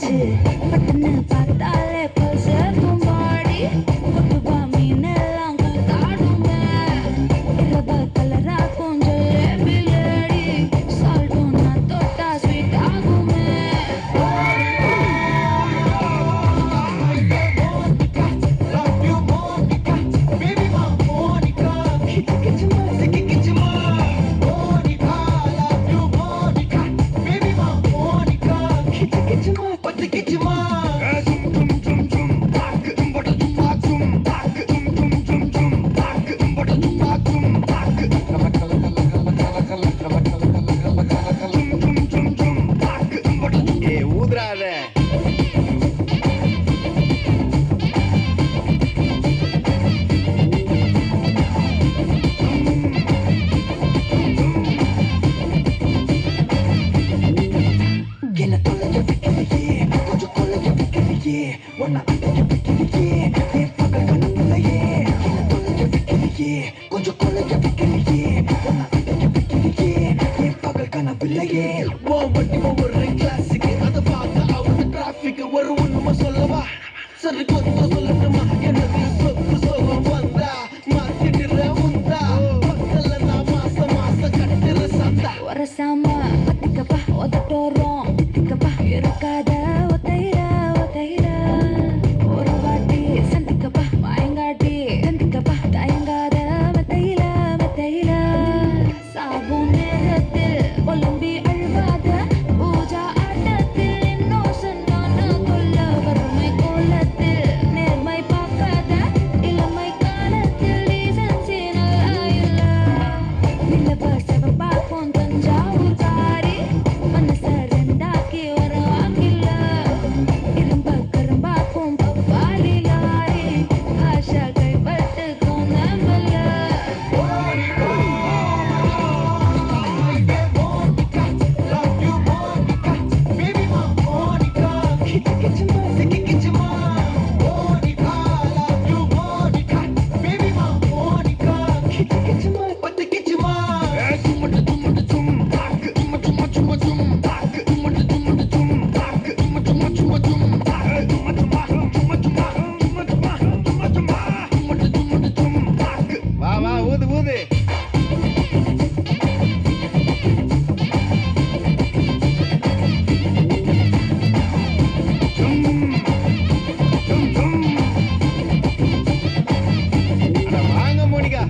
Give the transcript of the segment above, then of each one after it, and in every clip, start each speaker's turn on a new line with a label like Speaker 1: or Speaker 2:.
Speaker 1: பட்டுன்னு பார்த்தாலே பல்சேர்க்கும் பாடி பொட்டுவா மீனெல்லாம் கூத்தாடுமே இரவ கலராக்கும் ஜலேபி லேடி சால்ட்டும் நான் தொட்டா ஸ்வீட் ஆகுமே
Speaker 2: கொஞ்சம் கொலைய வைக்கலையே உன்னை அடைய வைக்கலையே என் பகல் கனவில்லையே ஓ வண்டி ஒவ்வொரு கிளாஸுக்கு அதை பார்க்க அவங்க டிராபிக் ஒரு உண்மை சொல்லவா சரி கொஞ்சம் சொல்லட்டுமா எனக்கு சொத்து சோகம் வந்தா மாத்திடுற உந்தா பக்கத்துல நான் மாசம் கட்டுற சந்தா
Speaker 1: வரசாம பத்திக்கப்பா ஒதட்டோரம் தித்திக்கப்பா இருக்காத ஒத்தையில ஒத்தையில ஒரு வாட்டி சந்திக்கப்பா வாயங்காட்டி சந்திக்கப்பா தயங்காத மெத்தையில மெத்தையில சாகும் நேரத்தில் ஒலும்பி அழுவாத பூஜா ஆட்டத்தில் இன்னோசன்டான கொல்ல வறுமை கோலத்தில் நேர்மை பார்க்காத இளமை காலத்தில் டீசன்சி நல்லா இல்ல நிலவ செவப்பாக்கும் தஞ்சாவூர் காரி மனச ரெண்டாக்கி வருவாங்கில்ல இரும்ப கரும்பாக்கும் பப்பாளி லாரி ஆஷா கைப்பட்டுக்கும் நம்பல
Speaker 3: வா வா ஊது ஊது அட வாங்க மோனிகா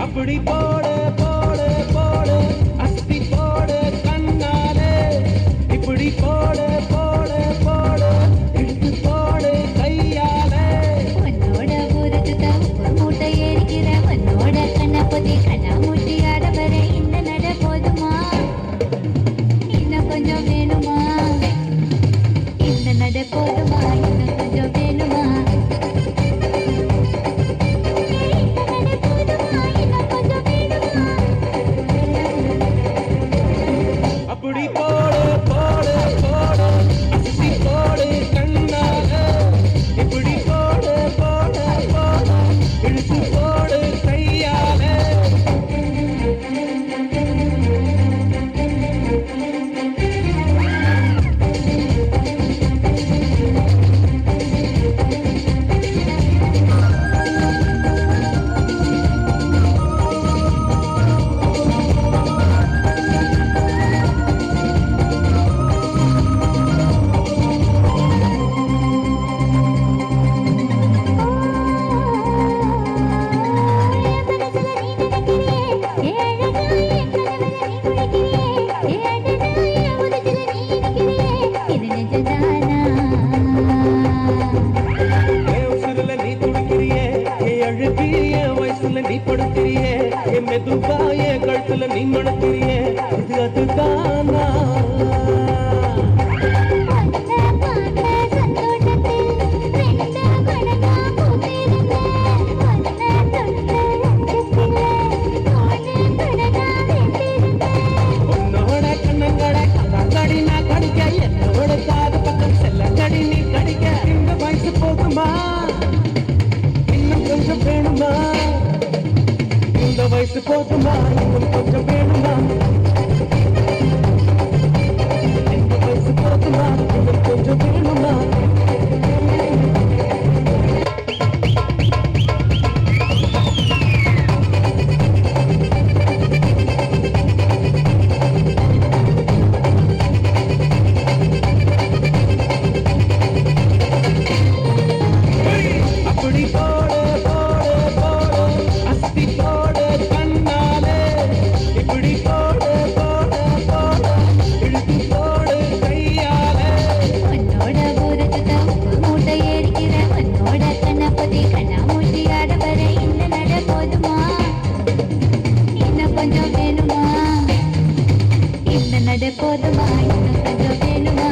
Speaker 2: அப்படி போடு போடு போடு அஸ்தி போடு கண்ணாலே இப்படி போடு போடு போடு எடுத்து போடு கையாலே
Speaker 1: உன்னோட ஊருக்கு ஒரு மூட்டை ஏறிக்கிற உன்னோட கண்ணை பொத்தி கண்ணா மூட்டி ஆட வர இந்த நட போதுமா இன்னும் கொஞ்சம் வேணுமா இந்த நட போதுமா இன்னும் கொஞ்சம் வேணுமா இந்த நட போதுமா இன்னும் கொஞ்சம் வேணுமா
Speaker 4: மெதுவா என் கழுத்துல நீ மணக்கிறியே இது அதுதானா உன்னோட கண்ணங்கடை கண்ணாடி நான் கடிக்க என்னோட காது பக்கம் செல்லங்கடி நீ கடிக்க இந்த வயசு போகுமா இன்னும் கொஞ்சம் வேணுமா இந்த வயசு போகுமா இன்னும் கொஞ்சம் வேணுமா இந்த வயசு போகுமா இன்னும் கொஞ்சம் வேணுமா அப்படி போடு போடு போடு அஸ்தி போடு கண்ணாலே இப்படி போடு போடு போடு இழுத்து போடு கையாலே
Speaker 1: உன்னோட ஊருக்கு மூட்டை ஏறிக்கிற உன்னோட கண்ணப்பதி கண்ணாமூச்சி ஆட வர இந்த நட போதுமா இன்னும் கொஞ்சம் வேணுமா இந்த நட போதுமா இன்னும் கொஞ்சம் வேணுமா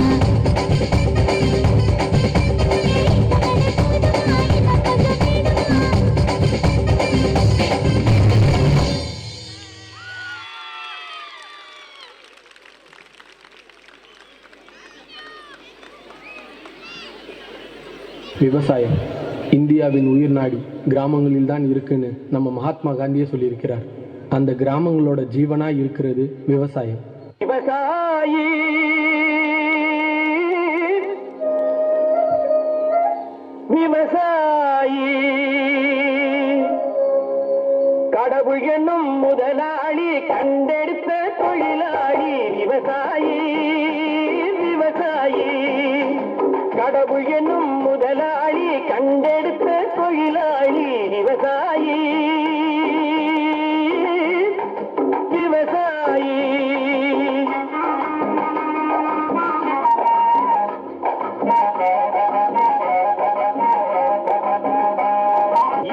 Speaker 4: விவசாயம் இந்தியாவின் உயிர் நாடி கிராமங்களில் தான் இருக்குன்னு நம்ம மகாத்மா காந்தியே சொல்லியிருக்கிறார். அந்த கிராமங்களோட ஜீவனா இருக்கிறது விவசாயம். விவசாயி விவசாயி கடவுள் என்னும் முதலாளி கண்டெடுத்த தொழிலாளி விவசாயி விவசாயி கடவுள் என்னும் முதலாளி கண்டெடுத்த தொழிலாளி விவசாயி விவசாயி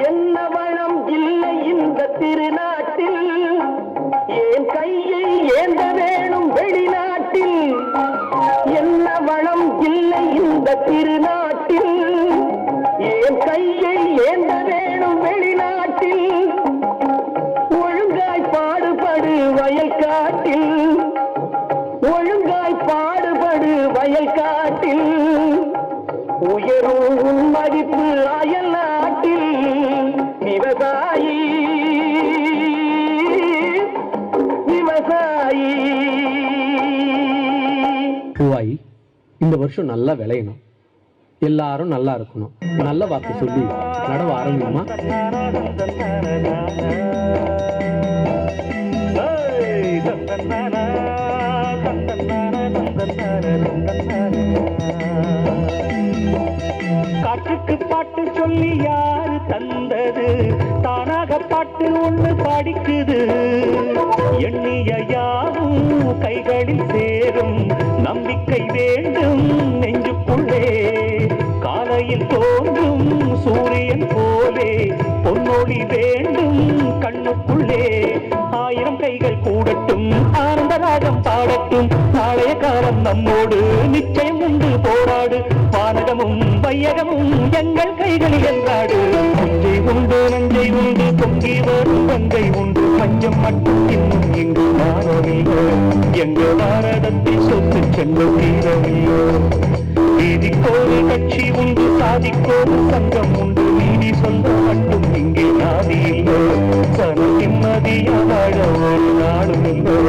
Speaker 4: என்ன வளம் இல்லை இந்த திருநாட்டில் என் கையை ஏந்த வேணும் வெளிநாட்டில் என்ன வளம் இல்லை இந்த திருநாட்டில் என் கையை ஏந்த வேணும் வெளிநாட்டில் ஒழுங்காய் பாடுபடு வயல்காட்டில் ஒழுங்காய் பாடுபடு வயல்காட்டில் உயரும் மதிப்பு அயல் நாட்டில் விவசாயி விவசாயி. பூவாயி இந்த வருஷம் நல்லா விளையணும், எல்லாரும் நல்லா இருக்கணும், நல்ல வாக்கு சொல்லி நடவ ஆரம்பிக்குமா? காற்றுக்கு பாட்டு சொல்லி யாரு தந்தது, தானாக பாட்டு ஒண்ணு படிக்குது. எண்ணிய யாரும் கைகளில் சேரும், நம்பிக்கை வேண்டும் நெஞ்சுக்குள்ளே. காலையில் தோன்றும் சூரியன் போலே பொன்னொளி வேண்டும் கண்ணுக்குள்ளே. ஆயிரம் கைகள் கூடட்டும், ஆனந்த ராகம் பாடட்டும். நாளைய காலம் நம்மோடு நிச்சயம் உண்டு, போராடு. வானகமும் வையகமும் எங்கள் கைகளில் என்றாடு. நஞ்சை உண்டு நஞ்சை உண்டு பொங்கி வரும் கங்கை உண்டு. பஞ்சம் மட்டும் இன்னும் இங்கு மாறவில்லை, எங்கள் பாரதத்தில் சொத்து செல்லும் தீரவில்லை. நீதிக்கோரு கட்சி உண்டு, சாதிக்கோரு சங்கம் உண்டு. நீதி சொல்ல மட்டும் இங்கே நாதி இல்லை. சன நிம்மதியா வாழ ஒரு நாடும் இல்லை.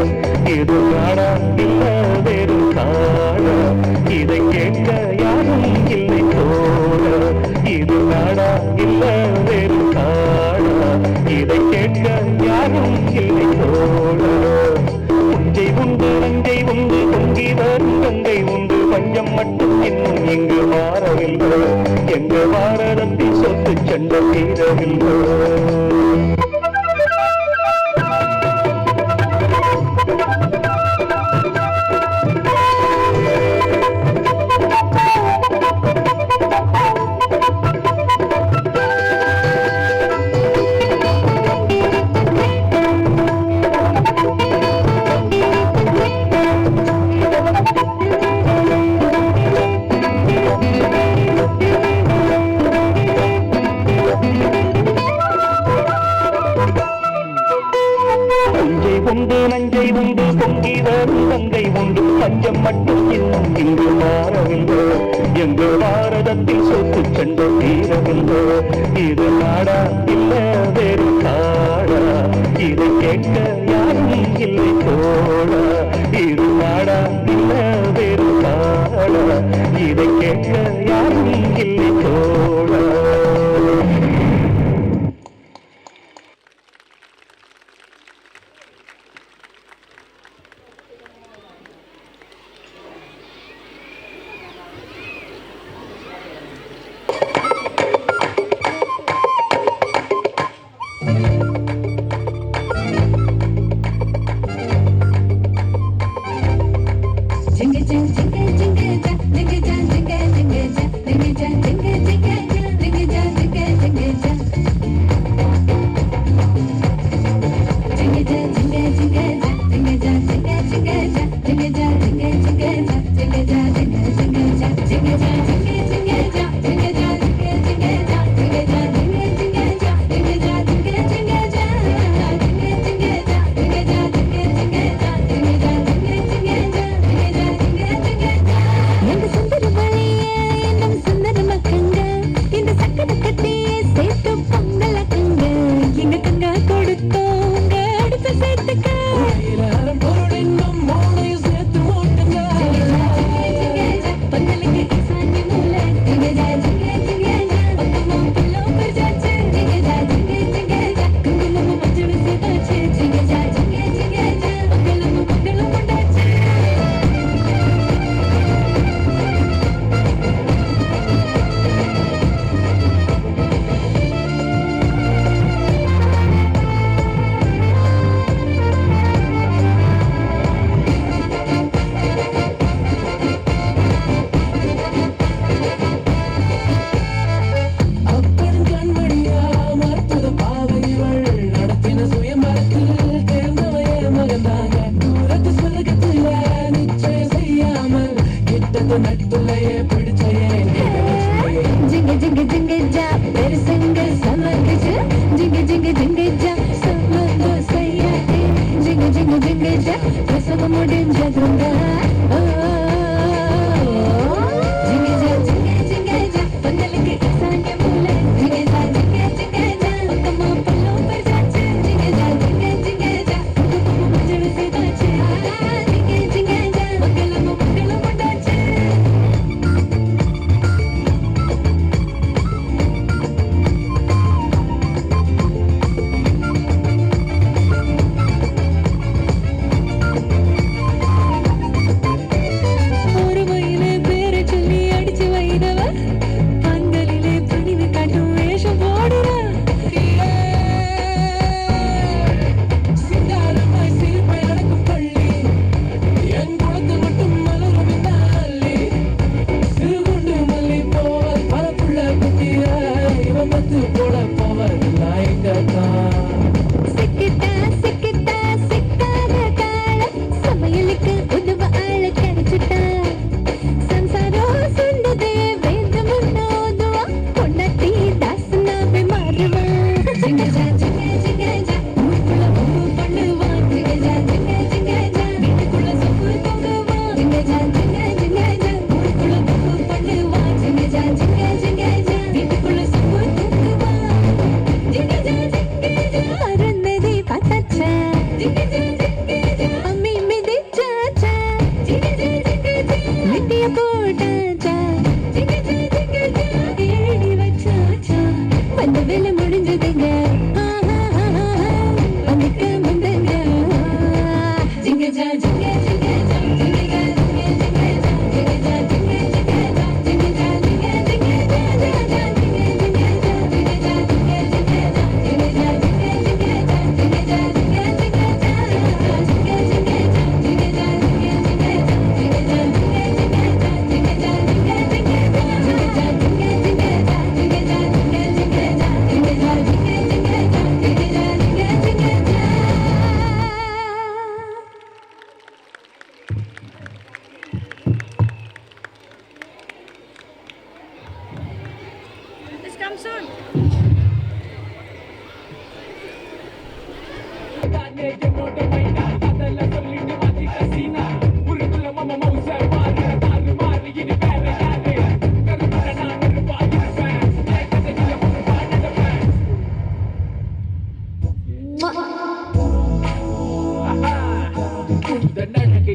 Speaker 4: எது நாடா இல்ல வேறு காடா, இதை கேட்க யாரும் இல்லை தோழ. இது நாடா இல்ல வேறு காடா, இதை கேட்க யாரும் இல்லை தோழ. புஞ்சை உண்டு நஞ்சை உண்டு பொங்கி வரும் கங்கை உண்டு. பஞ்சம் மட்டும் இன்னும் இங்கு மாறவில்லை, எங்க பாரதத்தில் சொத்து சண்டை தீரவில்லை.
Speaker 5: நஞ்சை உண்டு நஞ்சை உண்டு பொங்கி வரும் கங்கை உண்டு பஞ்சம் மட்டும் இன்னும் இங்கு மாறவில்லை எங்கள் பாரதத்தில் சொத்து சண்டை தீரவில்லை இது நாடா இல்ல வேறு காடா இதை கேட்க யாரும் இல்லை தோடா இது நாடா இல்ல வேறு காடா இதை கேட்க யாரும் இல்லை தோடா.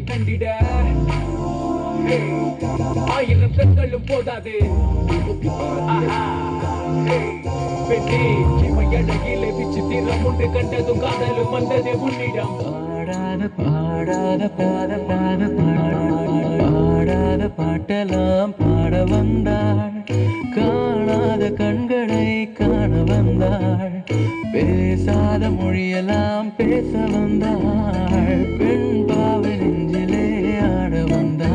Speaker 6: கண்டிட ஆயிரம் பெண்களும் போதாது பெண்ணே இமையழகிலே விசித்திரம் உண்டு கண்டதும் காதலும் வந்தது உன்னிடம்
Speaker 4: பாடாத பாடாத பாட்டெல்லாம் பாட வந்தாள் காணாத கண்களை காண வந்தாள் பேசாத மொழியெல்லாம் பேச வந்தாள் பெண் பாவை நெஞ்சிலே ஆட வந்தாள்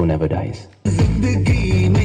Speaker 5: never dies.
Speaker 2: जिंदगी में